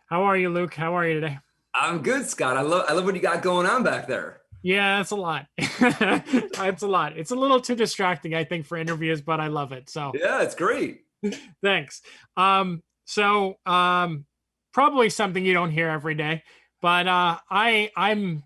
How are you, Luke? How are you today? I'm good, Scott. I love what you got going on back there. Yeah, it's a lot. It's a lot. It's a little too distracting, I think, for interviews, but I love it. So Yeah, it's great. thanks. So probably something you don't hear every day, but I'm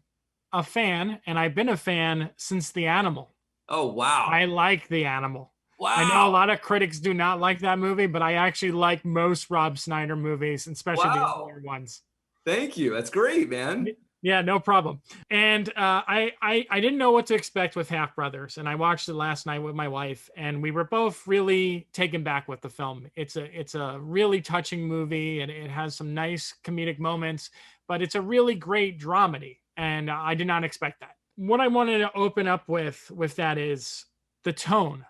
a fan, and I've been a fan since The Animal. Oh, wow. I like The Animal. I know a Wow. lot of critics do not like that movie, but I actually like most Rob Snyder movies, especially the Wow. earlier ones. Thank you. That's great, man. Yeah, no problem. And I didn't know what to expect with Half Brothers, and I watched it last night with my wife, and we were both really taken back with the film. It's a really touching movie, and it has some nice comedic moments, but it's a really great dramedy, and I did not expect that. What I wanted to open up with that is the tone.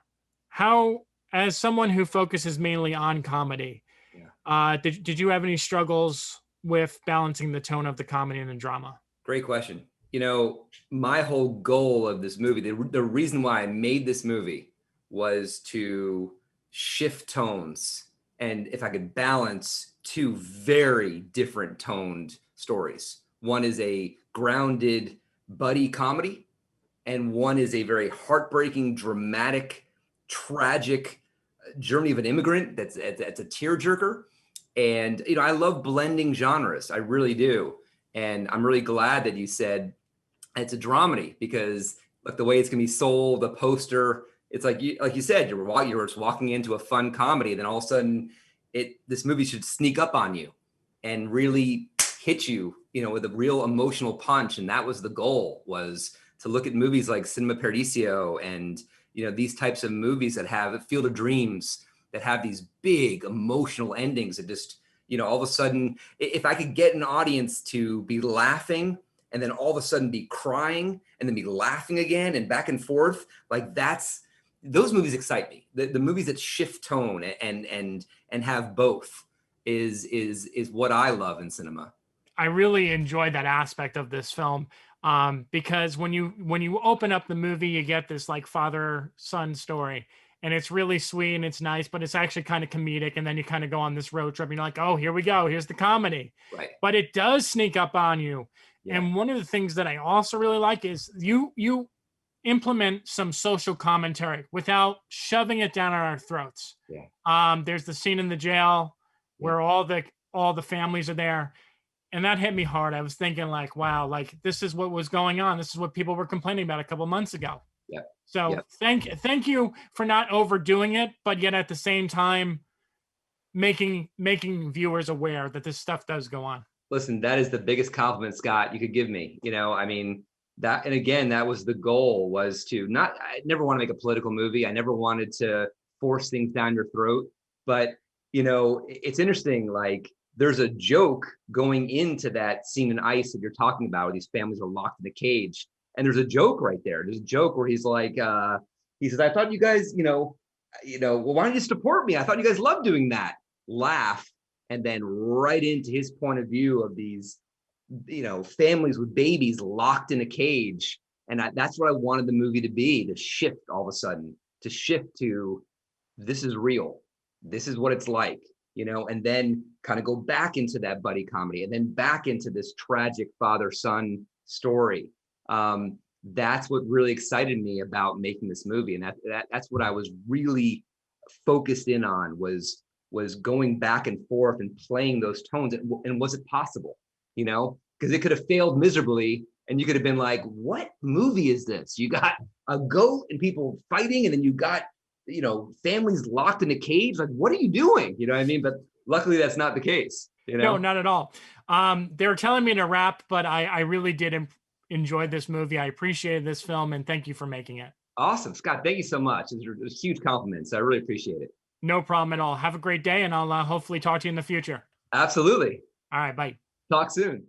How, as someone who focuses mainly on comedy, Yeah. did you have any struggles with balancing the tone of the comedy and the drama? Great question. My whole goal of this movie, the reason why I made this movie was to shift tones and if I could balance two very different toned stories. One is a grounded buddy comedy, and one is a very heartbreaking, dramatic, tragic journey of an immigrant. That's a tearjerker. And I love blending genres. I really do. And I'm really glad that you said it's a dramedy because like the way it's gonna be sold, the poster, it's like you said, you're just walking into a fun comedy, then all of a sudden this movie should sneak up on you and really hit you, with a real emotional punch. And that was the goal, was to look at movies like Cinema Paradiso and these types of movies that have Field of Dreams, that have these big emotional endings that just all of a sudden, if I could get an audience to be laughing and then all of a sudden be crying and then be laughing again and back and forth, like those movies excite me. The movies that shift tone and have both is what I love in cinema. I really enjoyed that aspect of this film, because when you open up the movie, you get this like father son story, and it's really sweet and it's nice, but it's actually kind of comedic. And then you kind of go on this road trip, and you're like, oh, here we go, here's the comedy, Right. but it does sneak up on you. Yeah. And one of the things that I also really like is you implement some social commentary without shoving it down our throats. Yeah. There's the scene in the jail Yeah. where all the families are there, and that hit me hard. I was thinking like, wow, like this is what was going on. This is what people were complaining about a couple months ago. Yeah. So Yeah. thank you for not overdoing it, but yet at the same time making viewers aware that this stuff does go on. Listen, that is the biggest compliment, Scott, you could give me. I mean, that, and again, that was the goal, was to not, I never want to make a political movie. I never wanted to force things down your throat. But, it's interesting. Like, there's a joke going into that scene in ICE that you're talking about, where these families are locked in a cage. And there's a joke right there. There's a joke where he's like, he says, I thought you guys, well, why don't you support me? I thought you guys loved doing that. Laugh. And then right into his point of view of these, families with babies locked in a cage. And that's what I wanted the movie to be, to shift all of a sudden, to shift to, this is real. This is what it's like, and then kind of go back into that buddy comedy and then back into this tragic father son story. That's what really excited me about making this movie. And that's what I was really focused in on, was going back and forth and playing those tones. And was it possible? Because it could have failed miserably, and you could have been like, what movie is this? You got a goat and people fighting, and then you got families locked in a cage. Like, what are you doing? You know what I mean? But luckily that's not the case. No, not at all. They were telling me to wrap, but I really did enjoy this movie. I appreciated this film, and thank you for making it. Awesome, Scott, thank you so much. It's huge compliments. I really appreciate it. No problem at all. Have a great day, and I'll hopefully talk to you in the future. Absolutely. All right, bye. Talk soon.